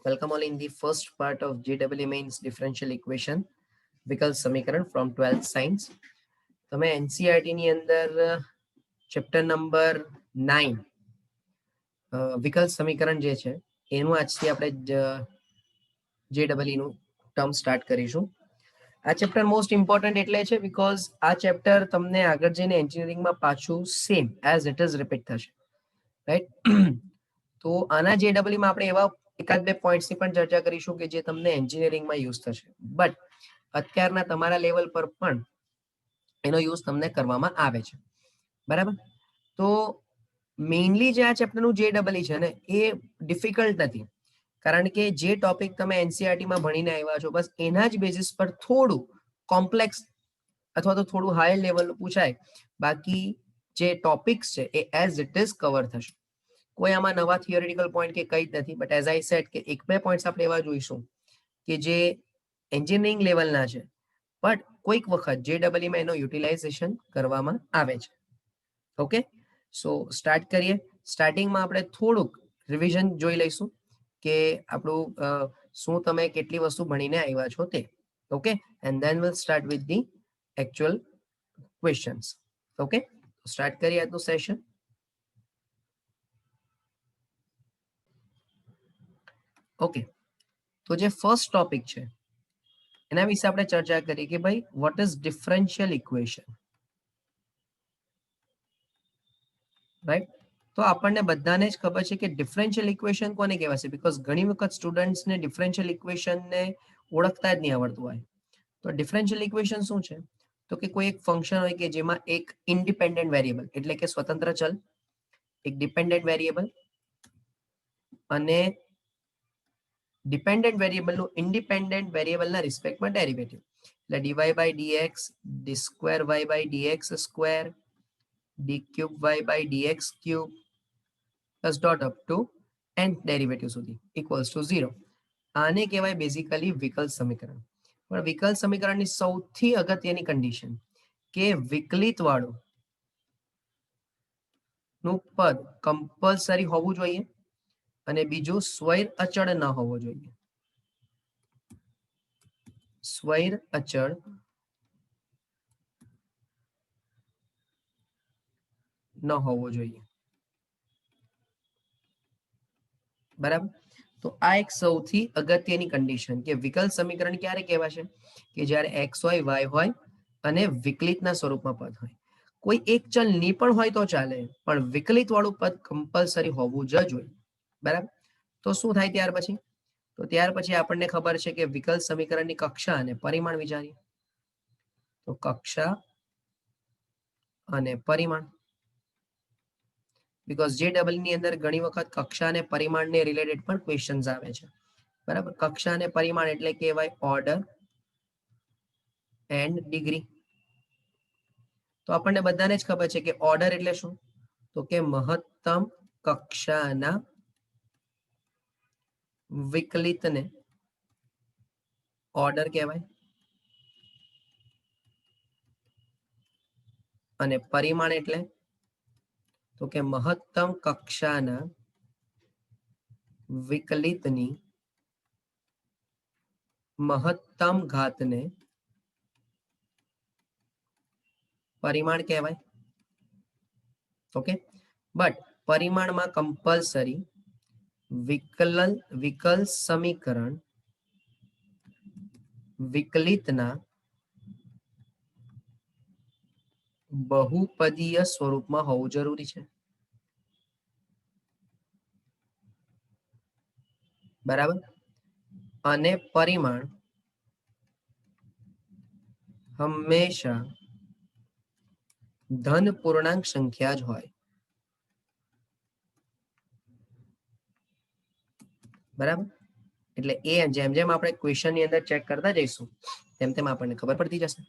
Welcome all in the first part of JEE Mains differential equation વિકલ સમીકરણ from 12th science. તમે NCERT ની અંદર ચેપ્ટર નંબર 9 વિકલ સમીકરણ જે છે એનું આજથી આપણે JEE નું ટર્મ સ્ટાર્ટ કરીશું. આ ચેપ્ટર મોસ્ટ ઇમ્પોર્ટન્ટ એટલે છે બીકોઝ આ ચેપ્ટર તમને આગળ જઈને એન્જિનિયરિંગમાં પાછું same as it is repeat થશે, રાઈટ? તો આના JEE માં આપણે એવા એકાદ બે પોઈન્ટ્સની પણ ચર્ચા કરીશું કે જે તમને એન્જિનિયરિંગમાં યુઝ થશે, બટ અત્યારના તમારા લેવલ પર પણ એનો યુઝ તમને કરવામાં આવે છે, બરાબર? તો મેઇનલી જે આ ચેપ્ટરનું JEE છે ને એ ડિફિકલ્ટ નથી, કારણ કે જે ટોપિક તમે એનસીઈઆરટીમાં ભણીને આવ્યા છો બસ એના જ બેઝિસ પર થોડું કોમ્પ્લેક્સ અથવા તો થોડું હાયર લેવલનું પૂછાય, બાકી જે ટોપિક્સ છે એ એઝ ઇટ ઇઝ કવર થશે. કોઈ આમાં નવા થિયોરિટિકલ પોઈન્ટ કે કંઈ જ નથી, બટ એઝ આઈ સેડ કે એક બે પોઈન્ટ્સ આપણે એવા જોઈશું કે જે એન્જિનિયરિંગ લેવલના છે બટ કોઈક વખત JEE માં એનો યુટિલાઇઝેશન કરવામાં આવે છે. ઓકે, સો સ્ટાર્ટ કરીએ. સ્ટાર્ટિંગમાં આપણે થોડુંક રિવિઝન જોઈ લઈશું કે આપણું શું તમે કેટલી વસ્તુ ભણીને આવ્યા છો તે. Okay, and then will start with the actual questions. Okay, start કરીએ આજનું સેશન. ઓકે, તો જે ફર્સ્ટ ટોપિક છે એના વિશે આપણે ચર્ચા કરી કે ભાઈ what is differential equation, right? તો આપણને બધાને જ ખબર છે કે ડિફરન્શિયલ ઇક્વેશન કોને કહેવાશે, બીકોઝ ઘણી વખત સ્ટુડન્ટ્સને ડિફરન્શિયલ ઇક્વેશનને ઓળખતા જ નહીં આવડતું હોય. તો ડિફરન્શિયલ ઇક્વેશન શું છે? તો કે કોઈ એક ફંક્શન હોય કે જેમાં એક ઇન્ડિપેન્ડન્ટ વેરિયેબલ એટલે કે સ્વતંત્ર ચલ, એક ડિપેન્ડન્ટ વેરિયેબલ અને ડિપેન્ડન્ટ વેરિયેબલનું ઇન્ડિપેન્ડન્ટ વેરિયેબલના રિસ્પેક્ટમાં ડેરિવેટિવ, એટલે dy by dx, d square y by dx square, d cube y by dx cube plus dot up to nth derivative સુધી ઇક્વલ્સ ટુ 0. આને કહેવાય બેઝિકલી વિકલ સમીકરણ. પણ વિકલ સમીકરણની સૌથી અગત્યની કન્ડિશન કે વિકલિત વાળું નું પદ કમ્પલસરી હોવું જોઈએ અને બીજું સ્વૈર અચળ ન હોવો જોઈએ. સ્વૈર અચળ ન હોવો જોઈએ, બરાબર? તો આ એક સૌથી અગત્યની કન્ડિશન કે વિકલ સમીકરણ ક્યારે કહેવાશે કે જ્યારે x હોય y હોય અને વિકલિતના સ્વરૂપમાં પદ હોય. કોઈ એક ચલ ની પણ હોય તો ચાલે, પણ વિકલિત વાળું પદ કમ્પલસરી હોવું જ જોઈએ, બરાબર? તો શું થાય ત્યાર પછી? તો ત્યાર પછી આપણને ખબર છે કે વિકલ સમીકરણની કક્ષા અને પરિમાણ વિચારીએ. તો કક્ષા અને પરિમાણ, બીકોઝ JEE ની અંદર ઘણી વખત કક્ષા અને પરિમાણને રિલેટેડ પણ ક્વેશ્ચન્સ આવે છે, બરાબર? કક્ષા અને પરિમાણ એટલે કહેવાય ઓર્ડર એન્ડ ડિગ્રી. તો આપણને બધાને જ ખબર છે કે ઓર્ડર એટલે શું? તો કે મહત્તમ કક્ષાના વિકલિતને ઓર્ડર કહેવાય અને પરિમાણ એટલે તો કે મહત્તમ કક્ષાના વિકલિતની મહત્તમ ઘાતને પરિમાણ કહેવાય. ઓકે, બટ પરિમાણમાં કમ્પલસરી વિકલ સમીકરણ વિકલિતના બહુપદીય સ્વરૂપમાં હોવું જરૂરી છે, બરાબર? અને પરિમાણ હંમેશા ધન પૂર્ણાંક સંખ્યા જ હોય, બરાબર? એટલે એ જેમ જેમ આપણે ક્વેશ્ચનની અંદર ચેક કરતા જઈશું તેમ તેમ આપણને ખબર પડતી જશે.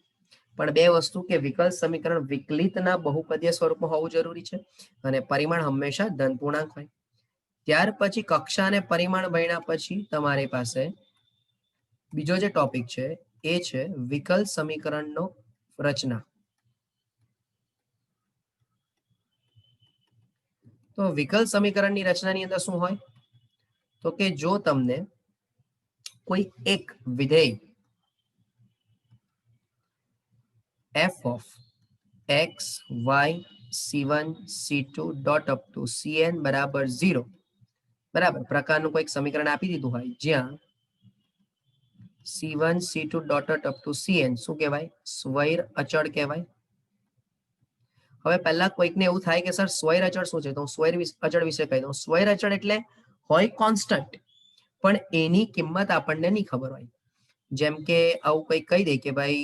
પણ બે વસ્તુ કે વિકલ સમીકરણ વિકલિતના બહુપદીય સ્વરૂપમાં હોવું જરૂરી છે અને પરિમાણ હંમેશા ધન પૂર્ણાંક હોય. ત્યાર પછી કક્ષા અને પરિમાણ ભણ્યા પછી તમારી પાસે બીજો જે ટોપિક છે એ છે વિકલ સમીકરણનો રચના. તો વિકલ સમીકરણની રચનાની અંદર શું હોય? તો કે જો તમને કોઈ એક વિધેય f of x y c1 c2 dot up two cn બરાબર 0 બરાબર પ્રકારનું કોઈક સમીકરણ આપી દીધું હોય જ્યાં c1 c2 dot up two cn શું કહેવાય? સ્વૈર અચળ કહેવાય. હવે પહેલા કોઈકને એવું થાય કે સર સ્વૈર અચળ શું છે, તો હું સ્વૈર અચળ વિશે કહી દઉં. સ્વૈર અચળ એટલે હોય કોન્સ્ટન્ટ પણ એની કિંમત આપણને નહીં ખબર હોય. જેમ કે આવું કંઈક કહી દે કે ભાઈ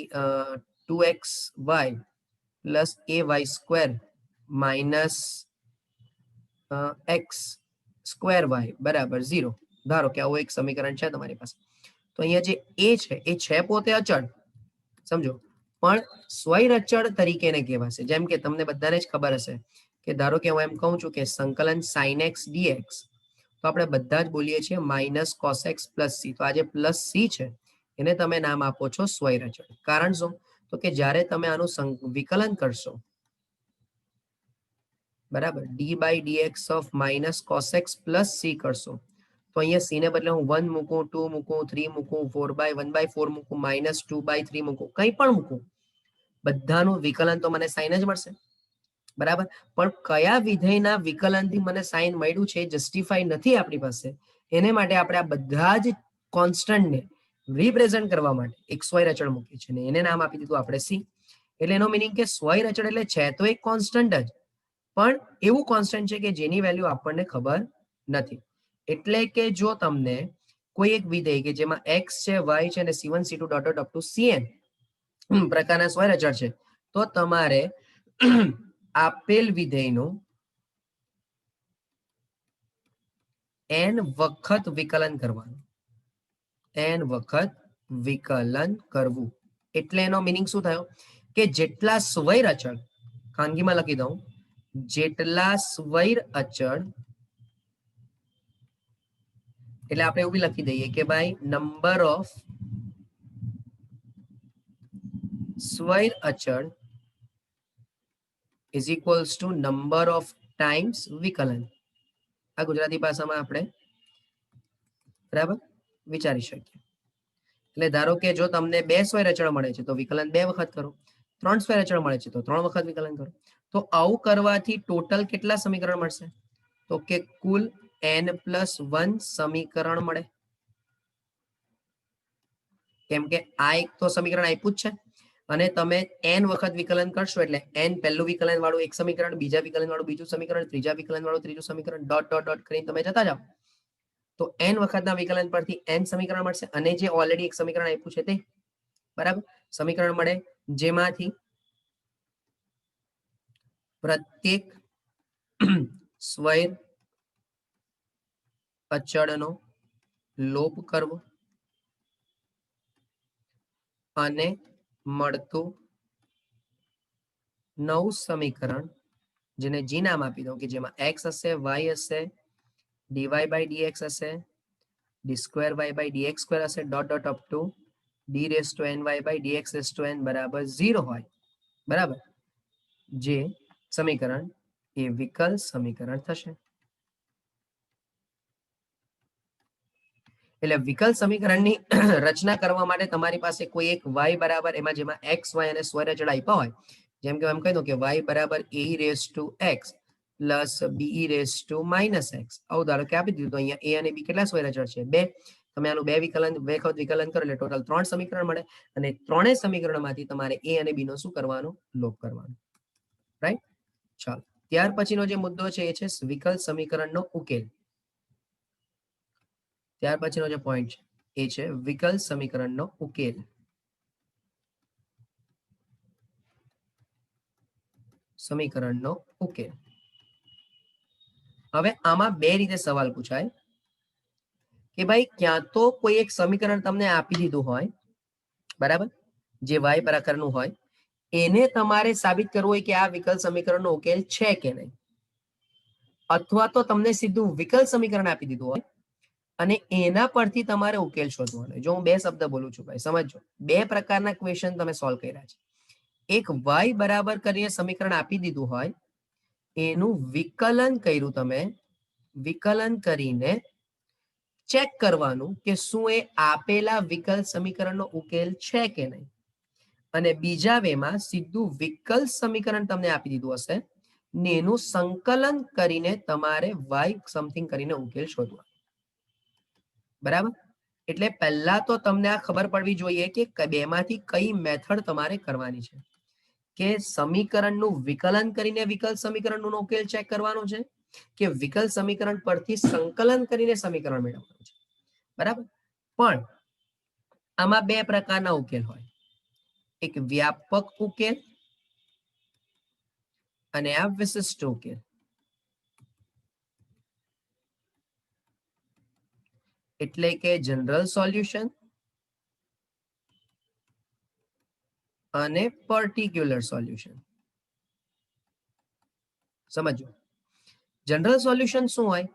2xy plus ay square minus x square y બરાબર 0. ધારો કે આવું એક સમીકરણ છે તમારી પાસે. તો અહીંયા જે એ છે પોતે અચળ, સમજો, પણ સ્વૈર અચળ તરીકે એને કહેવાશે. જેમ કે તમને બધાને જ ખબર હશે કે ધારો કે હું એમ કહું છું કે સંકલન sin x dx, તો આપણે બધા જ બોલીએ છીએ minus cos x plus C. તો આ જે પ્લસ સી છે એને તમે નામ આપો છો સ્વૈર અચળ. કારણ શું? તો કે જ્યારે તમે આનું વિકલન કરશો, બરાબર, d by dx of minus cos x plus c કરશો, તો અહીંયા સી ને બદલે હું 1 મૂકું, 2 મૂકું, 3 મૂકું, 4/1/4 મૂકું, -2/3 મૂકું, કંઈ પણ મૂકું, બધાનું વિકલન તો મને સાઈન જ મળશે. બરાબર. પણ કયા વિધેયના વિકલનથી મને સાઈન મળ્યું છે જસ્ટિફાઈ નથી આપણી પાસે, એને માટે આપણે આ બધા જ કોન્સ્ટન્ટને રિપ્રેઝન્ટ કરવા માટે એક સ્વૈર અચળ મૂકી છે ને એને નામ આપી દીધું આપણે સી. એટલે એનો મીનિંગ કે સ્વૈર અચળ એટલે છે તો એક કોન્સ્ટન્ટ જ, પણ એવું કોન્સ્ટન્ટ છે કે જેની વેલ્યુ આપણને ખબર નથી. એટલે કે જો તમને કોઈ એક વિધેય કે જેમાં x છે, y છે અને c1 c2 dot up two cn પ્રકારના સ્વૈર અચળ છે, તો તમારે આપેલ વિધેયનું n વખત વિકલન કરવાનું. n વખત વિકલન કરવું એટલે એનો મીનિંગ શું થયો કે જેટલા સ્વૈર અચળ, ખાનગીમાં લખી દઉં, જેટલા સ્વૈર અચળ, એટલે આપણે એવું બી લખી દઈએ કે ભાઈ નંબર ઓફ સ્વૈર અચળ is equals two number of times વિકલન. આ ગુજરાતી ભાષામાં આપણે બરાબર વિચારી શકીએ. એટલે ધારો કે જો તમને 2 સ્વૈર અચળ મળે છે તો વિકલન 2 વખત કરો, 3 સ્વૈર અચળ મળે છે તો 3 વખત વિકલન કરો. તો આવું કરવાથી ટોટલ કેટલા સમીકરણ મળશે? તો કે કુલ n+1 સમીકરણ મળે. કેમ કે આ એક તો સમીકરણ આપ્યું જ છે અને તમે n વખત વિકલન કરશો એટલે n પહેલું વિકલન વાળું એક સમીકરણ, બીજા વિકલન વાળું બીજું સમીકરણ, ત્રીજા વિકલન વાળું ત્રીજું સમીકરણ, ડોટ ડોટ ડોટ કરીને તમે જતા જાઓ. તો n વખતના વિકલન પરથી n સમીકરણ મળશે અને જે ઓલરેડી એક સમીકરણ આપ્યું છે તે બરાબર સમીકરણ મળે, જેમાંથી પ્રત્યેક સ્વૈર અચળનો લોપ કરવો અને મળતું નવું સમીકરણ, જેને જી નામ આપી દઉં, કે જેમાં x હશે, y હશે, dy બાય dx હશે, d2y/dx² હશે, dot dot up two d⁻ny/dx⁻n બરાબર 0 હોય. બરાબર, જે સમીકરણ એ વિકલ સમીકરણ થશે. એટલે વિકલ સમીકરણની રચના કરવા માટે તમારી પાસે કોઈ એક y બરાબર એમાં જેમાં x y અને સ્વૈર અચળ આપ્યા હોય, જેમ કે એમ કહી દઉં કે y બરાબર a⁻x પ્લસ b⁻−x, આવું ધારો કે આપી દીધું. તો અહીંયા a અને b કેટલા સ્વૈર અચળ છે? 2. તમે આનું 2 વખત વિકલન કરો એટલે ટોટલ 3 સમીકરણ મળે અને ત્રણેય સમીકરણમાંથી તમારે a અને b નો શું કરવાનું? લોપ કરવાનો. રાઈટ. ચાલો, ત્યાર પછીનો જે મુદ્દો છે એ છે વિકલ સમીકરણનો ઉકેલ. ત્યાર પછીનો જે પોઈન્ટ છે એ છે વિકલ સમીકરણનો ઉકેલ. સમીકરણનો ઉકેલ. હવે આમાં બે રીતે સવાલ પૂછાય કે ભાઈ ક્યાં તો કોઈ એક સમીકરણ તમને આપી દીધું હોય, બરાબર, જે y પ્રકારનું હોય, એને તમારે સાબિત કરવું હોય કે આ વિકલ સમીકરણનો ઉકેલ છે કે નહીં, અથવા તો તમને સીધું વિકલ સમીકરણ આપી દીધું હોય અને એના પરથી તમારે ઉકેલ શોધવાનો. જો હું બે શબ્દ બોલું છું ભાઈ સમજો, બે પ્રકારના ક્વેશ્ચન તમે સોલ્વ કર્યા છે. એક y બરાબર કરીને સમીકરણ આપી દીધું હોય, એનું વિકલન કર્યું તમે, વિકલન કરીને ચેક કરવાનું કે શું એ આપેલા વિકલ્પ સમીકરણનો ઉકેલ છે કે નહીં. અને બીજા વેમાં સીધું વિકલ્પ સમીકરણ તમને આપી દીધું હશે ને એનું સંકલન કરીને તમારે વાય સમથિંગ કરીને ઉકેલ શોધવાનો. બરાબર? એટલે પહેલા તો તમને આ ખબર પડવી જોઈએ કે બેમાંથી કઈ મેથડ તમારે કરવાની છે. કે સમીકરણનું વિકલન કરીને વિકલ્પ સમીકરણનો ઉકેલ ચેક કરવાનો છે કે વિકલ્પ સમીકરણ પરથી સંકલન કરીને સમીકરણ મેળવવાનું છે. બરાબર? પણ આમાં બે પ્રકારના ઉકેલ હોય, એક વ્યાપક ઉકેલ અને આ વિશિષ્ટ ઉકેલ. એટલે કે જનરલ સોલ્યુશન અને પર્ટિક્યુલર સોલ્યુશન. સમજો જનરલ સોલ્યુશન શું હોય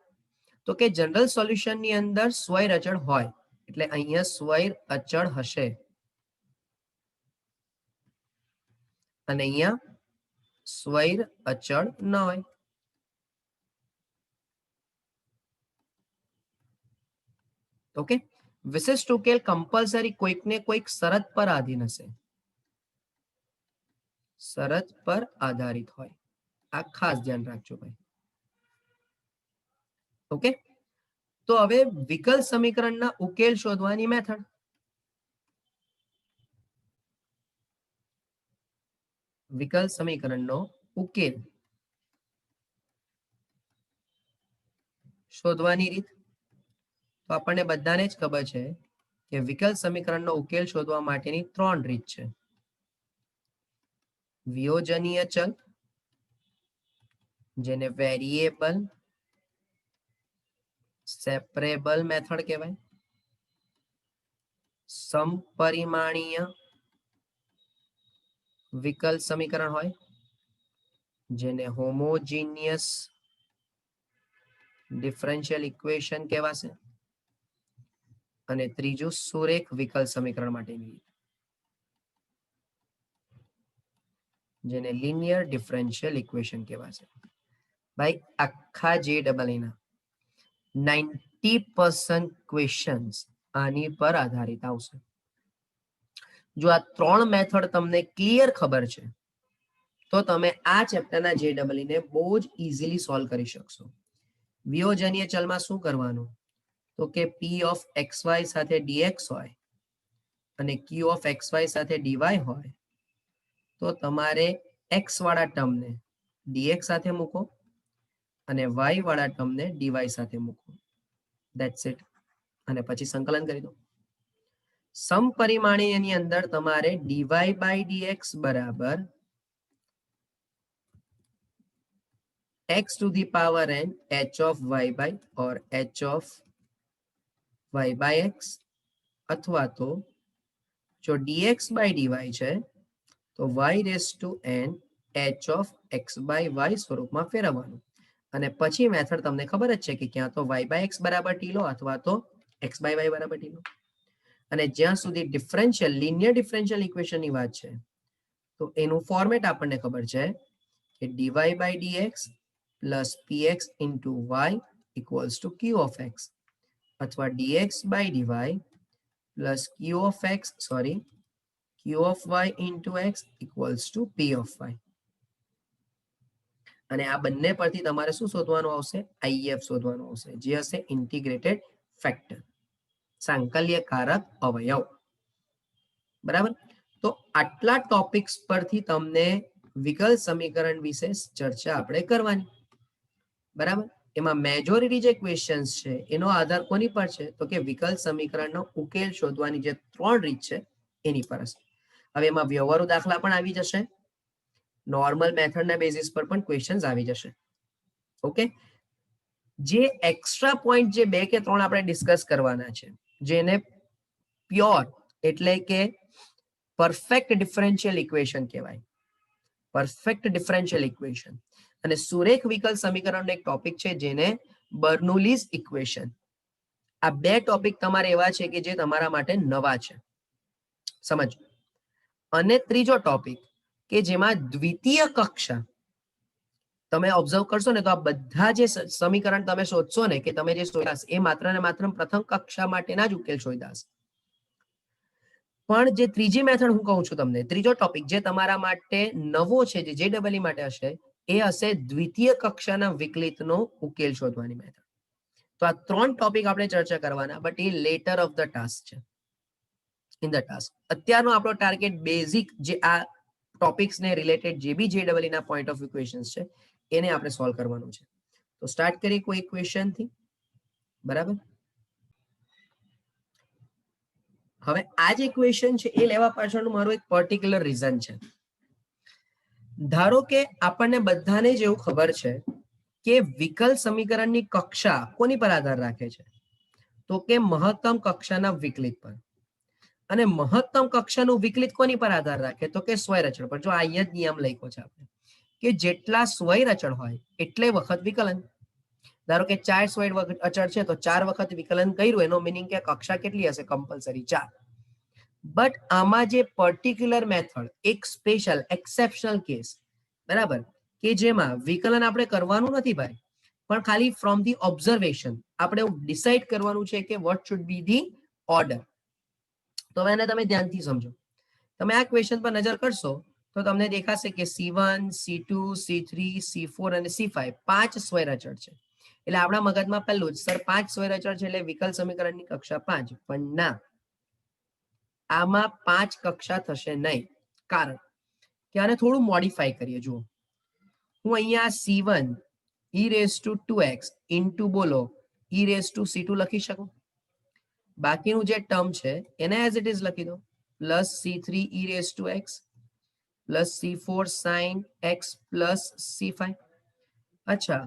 તો કે જનરલ સોલ્યુશન ની અંદર સ્વૈર અચળ હોય, એટલે અહીંયા સ્વૈર અચળ હશે અને અહીંયા સ્વૈર અચળ ન હોય. ઓકે, વિશિષ્ટ ઉકેલ કમ્પલસરી કોઈક ને કોઈક શરત પર આધીન હશે, શરત પર આધારિત હોય. આ ખાસ ધ્યાન રાખજો ભાઈ. ઓકે, તો હવે વિકલ્પ સમીકરણના ઉકેલ શોધવાની મેથડ. વિકલ્પ સમીકરણનો ઉકેલ શોધવાની રીત તો આપણને બધાને જ ખબર છે કે વિકલ્પ સમીકરણનો ઉકેલ શોધવા માટેની ત્રણ રીત છે. વિયોજનીય ચલ, જેને વેરિયેબલ સેપરેબલ મેથડ કહેવાય, સમપરિમાણીય વિકલ્પ સમીકરણ હોય જેને હોમોજીનિયસ ડિફરન્શિયલ ઇક્વેશન કહેવાશે, અને ત્રીજું સુરેખ વિકલ્પ સમીકરણ માટેની રીત જેને લિનિયર ડિફરન્શિયલ ઇક્વેશન કહેવાશે. ભાઈ આખા JEE ના 90% ક્વેશ્ચન્સ આની પર આધારિત આવશે. જો આ ત્રણ મેથડ તમને ક્લિયર ખબર છે તો તમે આ ચેપ્ટરના JEE ને બહુ જ ઇઝીલી સોલ્વ કરી શકશો. વિયોજનીય ચલમાં શું કરવાનું તો કે p ઓફ xy સાથે dx હોય અને q ઓફ xy સાથે dy હોય તો તમારે x વાળા ટર્મને dx સાથે મૂકો અને y વાળા ટર્મને dy સાથે મૂકો. That's it. અને પછી સંકલન કરી દો. સમપરિમાણીયની અંદર તમારે dy by dx બરાબર x to the power n h of y by or h of y by x, અથવા તો જો dx by dy છે તો y raised to n h of x by y સ્વરૂપમાં ફેરવવાનું. અને પછી મેથડ તમને ખબર જ છે કે ક્યાં તો y by x બરાબર t લો અથવા તો x by y બરાબર t લો. અને જ્યાં સુધી ડિફરન્શિયલ લિનિયર ડિફરન્શિયલ ઇક્વેશનની વાત છે તો એનું ફોર્મેટ આપણને ખબર છે કે dy by dx plus px into y equals to q of x, અથવા dx by dy plus q of y into x equals to p of y. અને આ બંને પરથી તમારે શું શોધવાનું આવશે? IF શોધવાનું આવશે, જે હશે ઇન્ટિગ્રેટેડ ફેક્ટર, સાંકલ્યકારક અવયવ. બરાબર? તો આટલા ટોપિક્સ પરથી તમને વિકલ્પ સમીકરણ વિશે ચર્ચા આપણે કરવાની. બરાબર? એમાં મેજોરિટી જે ક્વેશ્ચન્સ છે એનો આધાર કોની પર છે તો કે વિકલ્પ સમીકરણનો ઉકેલ શોધવાની જે ત્રણ રીત છે એની પર હશે. હવે એમાં વ્યવહારુ દાખલા પણ આવી જશે, નોર્મલ મેથડના બેઝિસ પર પણ ક્વેશ્ચન્સ આવી જશે. ઓકે, જે એક્સ્ટ્રા પોઈન્ટ જે બે કે ત્રણ આપણે ડિસ્કસ કરવાના છે, જેને પ્યોર એટલે કે પરફેક્ટ ડિફરન્શિયલ ઇક્વેશન કહેવાય, પરફેક્ટ ડિફરન્શિયલ ઇક્વેશન, અને સુરેખ વિકલ્પ સમીકરણનો એક ટોપિક છે જેને બર્નોલીઝ ઇક્વેશન. આ બે ટોપિક તમારે એવા છે કે જે તમારા માટે નવા છે, સમજો. અને ત્રીજો ટોપિક કે જેમાં દ્વિતીય કક્ષા તમે ઓબ્ઝર્વ કરશો ને તો આ બધા જે સમીકરણ તમે શોધશો ને કે તમે જે શોધ્યા હશે એ માત્ર ને માત્ર પ્રથમ કક્ષા માટેના જ ઉકેલ શોધ્યા હશે. પણ જે ત્રીજી મેથડ હું કહું છું તમને, ત્રીજો ટોપિક જે તમારા માટે નવો છે, જે JEE માટે હશે, એ હશે દ્વિતીય કક્ષાના વિકલિતનો ઉકેલ શોધવાની મેથડ. તો આ 3 ટોપિક આપણે ચર્ચા કરવાના, but A letter of the task છે, ઇન ધ ટાસ્ક. અત્યારનો આપણો ટાર્ગેટ બેઝિક જે આ ટોપિક્સ ને રિલેટેડ જે બી JEE ના પોઈન્ટ ઓફ વ્યૂ ક્વેશ્ચન્સ છે એને આપણે સોલ્વ કરવાનું છે. તો સ્ટાર્ટ કરીએ કોઈ ક્વેશ્ચન થી. બરાબર, હવે આ જે ક્વેશ્ચન છે એ લેવા પાછળનું મારું એક પર્ટિક્યુલર રીઝન છે. ધારો કે આપણને બધાને જ એવું ખબર છે કે વિકલ સમીકરણની કક્ષા કોની પર આધાર રાખે છે, તો કે મહત્તમ કક્ષાના વિકલિત પર. અને મહત્તમ કક્ષાનું વિકલિત કોની પર આધાર રાખે, તો કે સ્વયં અચળ પર. જો અહીંયા જ નિયમ લખ્યો છે આપણે કે જેટલા સ્વયં અચળ હોય એટલે વખત વિકલન. ધારો કે 4 સ્વયં અચળ છે તો 4 વખત વિકલન કર્યું, એનો મિનિંગ કે કક્ષા કેટલી હશે, કમ્પલસરી 4. બટ આમાં જે પર્ટિક્યુલર મેથડ, એક સ્પેશિયલ એક્સેપ્શનલ કેસ, બરાબર, કે જેમાં વિકલન આપણે કરવાનું નથી ભાઈ, પણ ખાલી ફ્રોમ ધી ઓબ્ઝર્વેશન આપણે ડિસાઇડ કરવાનું છે કે what should be the order. તો હવે એને તમે ધ્યાનથી સમજો. તમે આ ક્વેશ્ચન પર નજર કરશો તો તમને દેખાશે કે C1, C2, C3, C4 અને C5 5 સ્વયં અચળ છે. એટલે આપણા મગજમાં પહેલું જ સર 5 સ્વયં અચળ છે એટલે વિકલ સમીકરણની કક્ષા 5. પણ ના, આમાં 5 કક્ષા થશે નહીં. કારણ કે આને થોડું મોડિફાઈ કરીએ. જુઓ, હું અહીંયા C1 e⁻²x ઇન્ટુ બોલો e⁻²C2 લખી શકું. બાકીનું જે ટર્મ છે એને એઝ ઇટ ઇઝ લખી દો, plus C3 e⁻² plus C4 sin x plus C5. અચ્છા,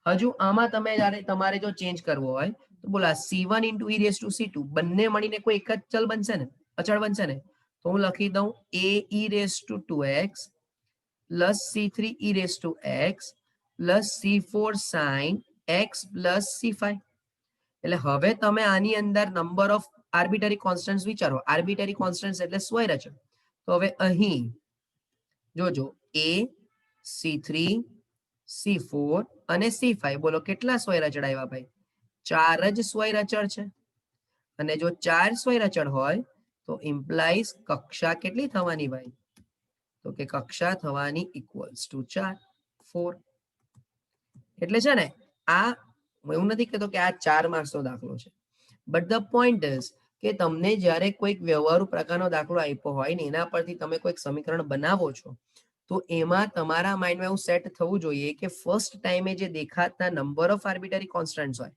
હજુ આમાં તમે જ્યારે તમારે જો ચેન્જ કરવો હોય તો બોલા C1 ઇન્ટુ e⁻²C2 બંને મળીને કોઈ એક જ ચલ બનશે ને, અચળ બનશે ને. તો હું લખી દઉં a e⁻²x plus C3 e⁻x plus C4 sin x plus C5. એટલે હવે તમે આની અંદર નંબર ઓફ આર્બિટરી કોન્સ્ટન્ટ્સ વિચારો. આર્બિટરી કોન્સ્ટન્ટ્સ એટલે સ્વયં અચળ. તો હવે અહીં જોજો a, C3, C4 અને C5 બોલો કેટલા સ્વયં અચળ આવ્યા ભાઈ? 4 જ સ્વયં અચળ છે. અને જો 4 સ્વયં અચળ હોય તો ઇમ્પ્લાઇઝ કક્ષા કેટલી થવાની ભાઈ? તો કે કક્ષા થવાની ઇક્વલ્સ ટુ 4, 4. એટલે છે ને આ એવું નથી કહેતો કે આ 4 માર્ક્સનો દાખલો છે, બટ ધ પોઈન્ટ ઇઝ કે તમને જ્યારે કોઈક વ્યવહારુ પ્રકારનો દાખલો આપ્યો હોય ને એના પરથી તમે કોઈક સમીકરણ બનાવો છો તો એમાં તમારા માઇન્ડમાં એવું સેટ થવું જોઈએ કે ફર્સ્ટ ટાઈમે જે દેખાતા નંબર ઓફ આર્બિટરી કોન્સ્ટન્ટ્સ હોય,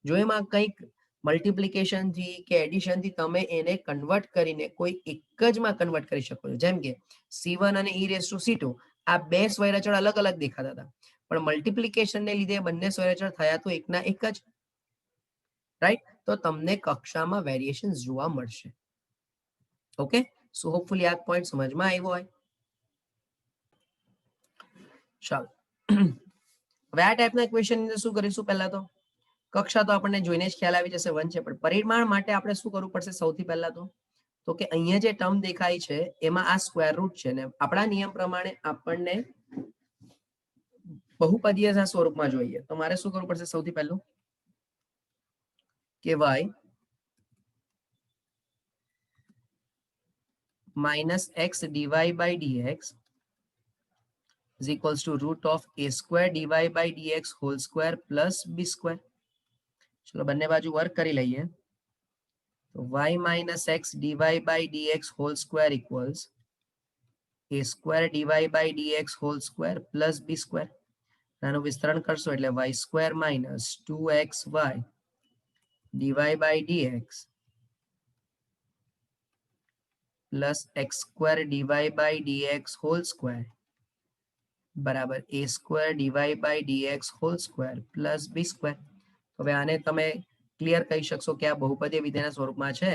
જો એમાં કંઈક મલ્ટિપ્લિકેશન થી કે એડિશન થી તમે એને કન્વર્ટ કરીને કોઈ એક જ માં કન્વર્ટ કરી શકો છો. જેમ કે C1 અને e⁻²C2 આ બે સ્વયં અચળ અલગ અલગ દેખાતા હતા, પણ મલ્ટિપ્લિકેશન ને લીધે બંને સ્વયં અચળ થયા તો એકના એક જ, રાઈટ? તો તમને કક્ષામાં વેરિએશન જોવા મળશે. ઓકે, સો હોપફુલી આ પોઈન્ટ સમજમાં આવ્યો હોય. ચાલો, હવે આ ટાઈપના ક્વેશ્ચન ની અંદર શું કરીશું? પહેલા તો કક્ષા તો આપણને જોઈને જ ખ્યાલ આવી જશે 1 છે, પણ પરિમાણ માટે આપણે શું કરવું પડશે સૌથી પહેલા? તો કે અહીંયા જે ટર્મ દેખાય છે એમાં આ સ્ક્વેર રૂટ છે ને આપણા નિયમ પ્રમાણે આપણને બહુપદીય સ્વરૂપમાં જોઈએ. તો મારે શું કરવું પડશે સૌથી પહેલું? કે y minus x dy by dx is equals to root of a square dy by dx whole square plus b square. ચલો બંને બાજુ વર્ક કરી લઈએ. તો y minus x dy by dx whole square equals a square dy by dx whole square plus b square. આનું વિસ્તરણ કરશો એટલે y square minus 2xy dy by dx plus x square dy by dx whole square બરાબર a square dy by dx whole square plus b square. હવે આને તમે clear કહી શકશો કે આ બહુપદીય વિધેયના સ્વરૂપમાં છે.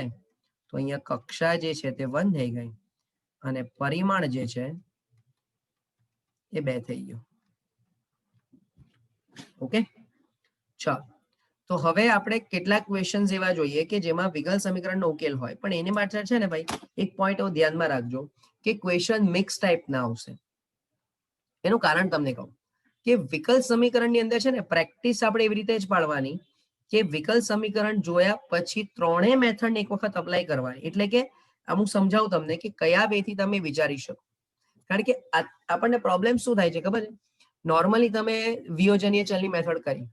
તો અહીંયા કક્ષા જે છે તે 1 થઈ ગઈ અને પરિમાણ જે છે એ 2 થઈ ગયું. ઓકે, ચાલો. તો હવે આપણે કેટલાક ક્વેશ્ચન્સ એવા જોઈએ કે જેમાં વિકલ સમીકરણનો ઉકેલ હોય, પણ એની માટે છે ને ભાઈ એક પોઈન્ટ ધ્યાનમાં રાખજો કે ક્વેશ્ચન મિક્સ ટાઈપ ના આવશે. એનું કારણ તમને કહું. કે વિકલ સમીકરણની અંદર છે ને પ્રેક્ટિસ આપણે એવી રીતે જ પાડવાની કે વિકલ સમીકરણ જોયા પછી ત્રણેય મેથડને એક વખત અપ્લાય કરવાની. એટલે કે અમુક સમજાવું તમને કે કયા વે થી તમે વિચારી શકો. કારણ કે આપણને પ્રોબ્લેમ શું થાય છે ખબર છે? નોર્મલી તમે વિયોજનીય ચલની મેથડ કરી,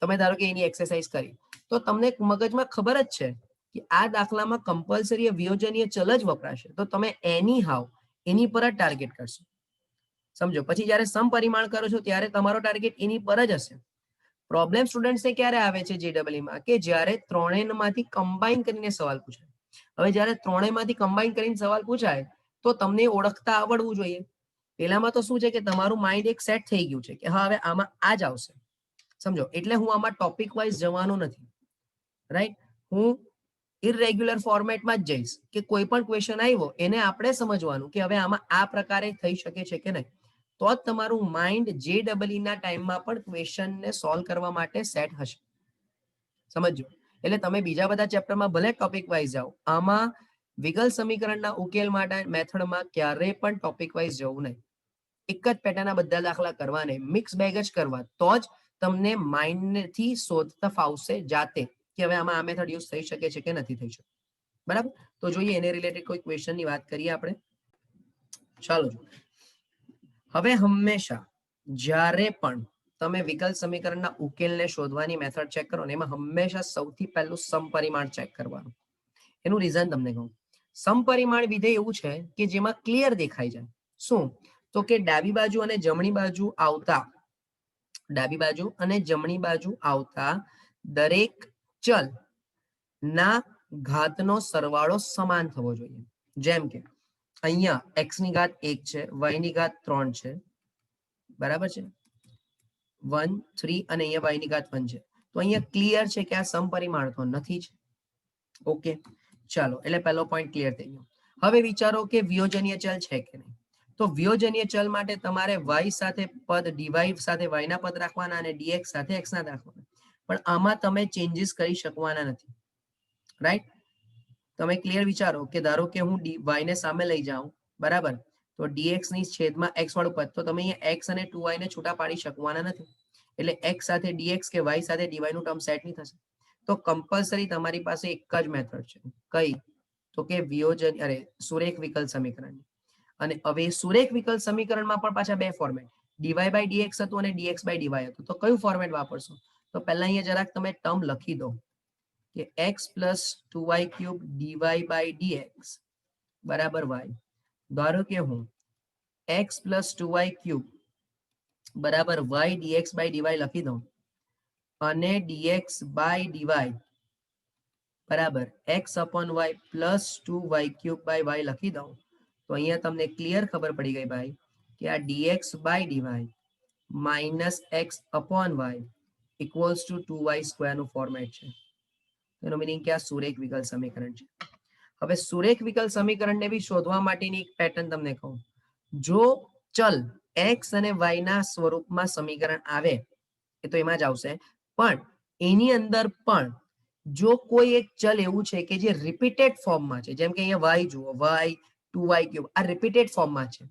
તમે ધારો કે એની એક્સરસાઇઝ કરી, તો તમને મગજમાં ખબર જ છે કે આ દાખલામાં કમ્પલસરી વિયોજનીય ચલ જ વપરાશે, તો તમે એની હાવ એની પર જ ટાર્ગેટ કરશો. સમજો. પછી જ્યારે સમપરિમાણ કરો છો ત્યારે તમારો ટાર્ગેટ એની પર જ હશે. પ્રોબ્લેમ સ્ટુડન્ટ્સને ક્યારે આવે છે જેડબલઈમાં? કે જ્યારે ત્રણેયમાંથી કમ્બાઈન કરીને સવાલ પૂછાય. હવે જ્યારે ત્રણેયમાંથી કમ્બાઈન કરીને સવાલ પૂછાય તો તમને ઓળખતા આવડવું જોઈએ. પેલામાં તો શું છે કે તમારું માઇન્ડ એક સેટ થઈ ગયું છે કે હા હવે આમાં આ જ આવશે. સમજો. એટલે હું આમાં ટોપિક વાઇઝ જવાનો નથી, રાઈટ? હું ઇરેગ્યુલર ફોર્મેટમાં જ જઈશ કે કોઈ પણ ક્વેશ્ચન આવ્યો એને આપણે સમજવાનું કે હવે આમાં આ પ્રકારે થઈ શકે છે કે નહીં. તો જ તમારું માઇન્ડ જેડબલઈ ના ટાઈમમાં પણ ક્વેશ્ચનને સોલ્વ કરવા માટે સેટ હશે. સમજો. એટલે તમે બીજા બધા ચેપ્ટરમાં ભલે ટોપિક વાઇઝ જાઓ, આમાં વિકલ સમીકરણના ઉકેલ માટે મેથડમાં ક્યારેય પણ ટોપિક વાઇઝ જવું નહીં. એક જ પેટર્નના બધા દાખલા કરવા નહીં, મિક્સ બેગ જ કરવા. તો જ તમને માઇન્ડથી શોધતા ફાવશે જાતે કે હવે આમાં આ મેથડ યુઝ થઈ શકે છે કે નથી થઈ શકે. બરાબર? તો જોઈએ એને રિલેટેડ કોઈ ક્વેશ્ચનની વાત કરીએ આપણે. ચાલો. હવે હંમેશા જ્યારે પણ તમે વિકલ સમીકરણના ઉકેલને શોધવાની મેથડ ચેક કરો ને એમાં હંમેશા સૌથી પહેલું સમપરિમાણ ચેક કરવાનું. એનું રીઝન તમને કહું. સમપરિમાણ વિધેય એવું છે કે જેમાં ક્લિયર દેખાઈ જાય. શું? તો કે ડાબી બાજુ અને જમણી બાજુ આવતા દરેક ચલ ના ઘાતનો સરવાળો સમાન થવો જોઈએ. જેમ કે અહીંયા x ની ઘાત 1 છે, y ની ઘાત 3 છે, બરાબર છે, 1 3 અને અહીંયા y ની ઘાત 1 છે. તો અહીંયા ક્લિયર છે કે આ સમપરિમાણ તો નથી જ. ઓકે, ચાલો. એટલે પહેલો પોઈન્ટ ક્લિયર થઈ ગયો. હવે વિચારો કે વિયોજનીય ચલ છે કે નહીં. તો વિયોજનીય ચલ માટે તમારે y સાથે પદ dy સાથે y ના પદ રાખવાના અને dx સાથે x ના રાખવાના. પણ આમાં તમે ચેન્જીસ કરી શકવાના નથી, રાઈટ? તમે ક્લિયર વિચારો કે ધારો કે હું y ને સામે લઈ જાઉં, બરાબર, તો dx ની છેદમાં x વાળું પદ, તો તમે અહીંયા x અને 2y ને છૂટા પાડી શકવાના નથી. એટલે x સાથે dx કે y સાથે dy નું ટર્મ સેટ નહીં થશે. તો કમ્પલસરી તમારી પાસે એક જ મેથડ છે. કઈ? તો કે સુરેખ વિકલ સમીકરણ. અને હવે સુરેખ વિકલ સમીકરણમાં પણ પાછા બે ફોર્મેટ, dy by dx હતું અને dx by dy હતું. તો કયું ફોર્મેટ વાપરશો? તો પહેલા અહીંયા જરાક તમે ટર્મ લખી દો કે x plus 2y cube dy by dx બરાબર y. ધારો કે હું x plus 2y cube બરાબર y dx by dy લખી દઉં અને dx by dy બરાબર x upon y plus 2y cube by y લખી દઉં, તો અહીંયા તમને ક્લિયર ખબર પડી ગઈ ભાઈ કે આ dx by dy minus x upon y equals to 2y square નું ફોર્મેટ છે. એનો મીનિંગ કે આ સુરેખ વિકલ સમીકરણ છે. હવે સુરેખ વિકલ સમીકરણને બી શોધવા માટેની એક પેટર્ન તમને કહું. જો ચલ x અને y ના સ્વરૂપમાં સમીકરણ આવે એ તો એમાં જ આવશે, પણ એની અંદર પણ જો કોઈ એક ચલ એવું છે કે જે રિપીટેડ ફોર્મમાં છે, જેમ કે અહીંયા y જુઓ, y 2y ક્યુબ, આ રિપીટેડ ફોર્મમાં છે.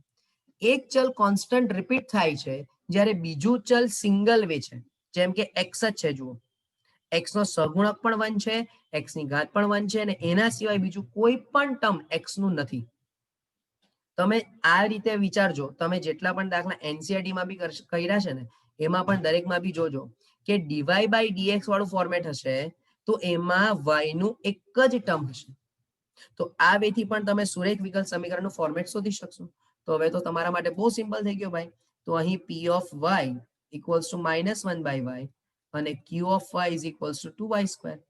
એક ચલ કોન્સ્ટન્ટ રિપીટ થાય છે જ્યારે બીજું ચલ સિંગલ વે છે. જેમ કે x જ છે, જુઓ, x નો સહગુણક પણ 1 છે, x ની ઘાત પણ 1 છે, અને એના સિવાય બીજું કોઈ પણ ટર્મ x નું નથી. તમે આ રીતે વિચારજો. તમે જેટલા પણ દાખલા એનસીઈઆરટી માં બી કર્યા છે ને એમાં પણ દરેકમાં બી જોજો કે dy by dx વાળું ફોર્મેટ હશે તો એમાં y નું એક જ ટર્મ હશે. તો આ વેથી પણ તમે સુરેખ વિકલ સમીકરણનું ફોર્મેટ શોધી શકશો. તો હવે તો તમારા માટે બહુ સિમ્પલ થઈ ગયો ભાઈ. તો અહીં p of y equals to -1 by y અને q of y is equals to 2y square.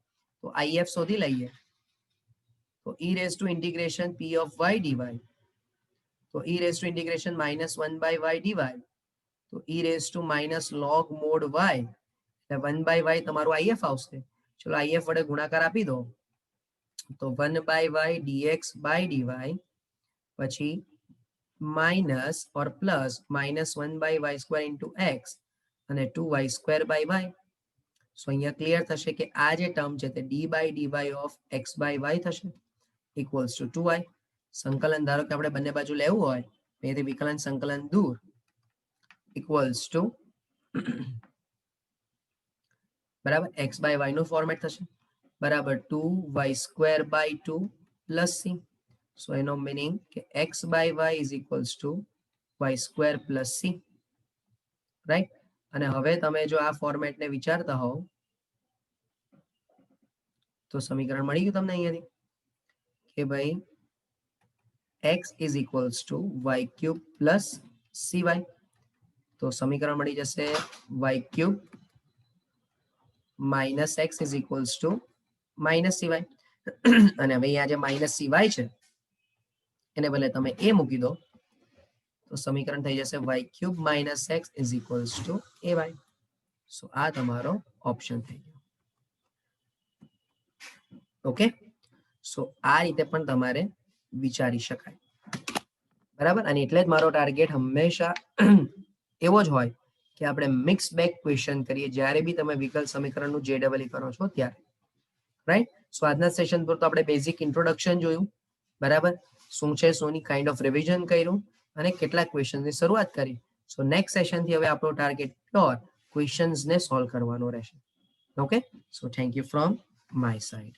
તો if શોધી લઈએ. તો e raised to integration p of y dy, તો e raised to integration -1 by y dy, તો e raised to minus log mod y, એટલે 1 by y તમારું if આવશે. ચલો if વડે ગુણાકાર આપી દો તો 1 by y dx by dy પછી minus or plus -1 by y square into x અને 2y square by y. સો અહીંયા ક્લિયર થશે કે આ જે ટર્મ છે તે d by dy of x by y થશે equals to 2y. સંકલન ધારો કે આપણે બંને બાજુ લેવું હોય, અહીંથી વિકલન સંકલન દૂર equals to બરાબર x બાય y નું ફોર્મેટ થશે બરાબર 2y² / 2 પ્લસ c. સો એનો મીનિંગ કે x by y is equals to y² plus c, right. અને હવે તમે જો આ ફોર્મેટને વિચારતા હોવ તો સમીકરણ મળી ગયું તમને અહીંયાથી કે ભાઈ x is equals two y³ plus cy. તો સમીકરણ મળી જશે y³ minus x is equals two minus cy. અને હવે અહીંયા જે માઇનસ cy છે એને ભલે તમે એ મૂકી દો તો સમીકરણ થઈ જશે y³ minus x is equals two ay. સો આ તમારો ઓપ્શન થઈ ગયો. ઓકે, સો આ રીતે પણ તમારે વિચારી શકાય, બરાબર. અને એટલે જ મારો ટાર્ગેટ હંમેશા એવો જ હોય કે આપણે મિક્સ બેક ક્વેશ્ચન કરીએ જ્યારે બી તમે વિકલ્પ સમીકરણનું JEE કરો છો ત્યારે, રાઈટ. સો આજના સેશન પર તો આપણે બેઝિક ઇન્ટ્રોડક્શન જોયું, બરાબર, શું છે શોની કાઇન્ડ ઓફ રિવિઝન કર્યું અને કેટલાક ક્વેશ્ચનની શરૂઆત કરી. સો નેક્સ્ટ સેશનથી હવે આપણો ટાર્ગેટ પ્યોર ક્વેશ્ચન્સને સોલ્વ કરવાનો રહેશે. Okay, so thank you from my side.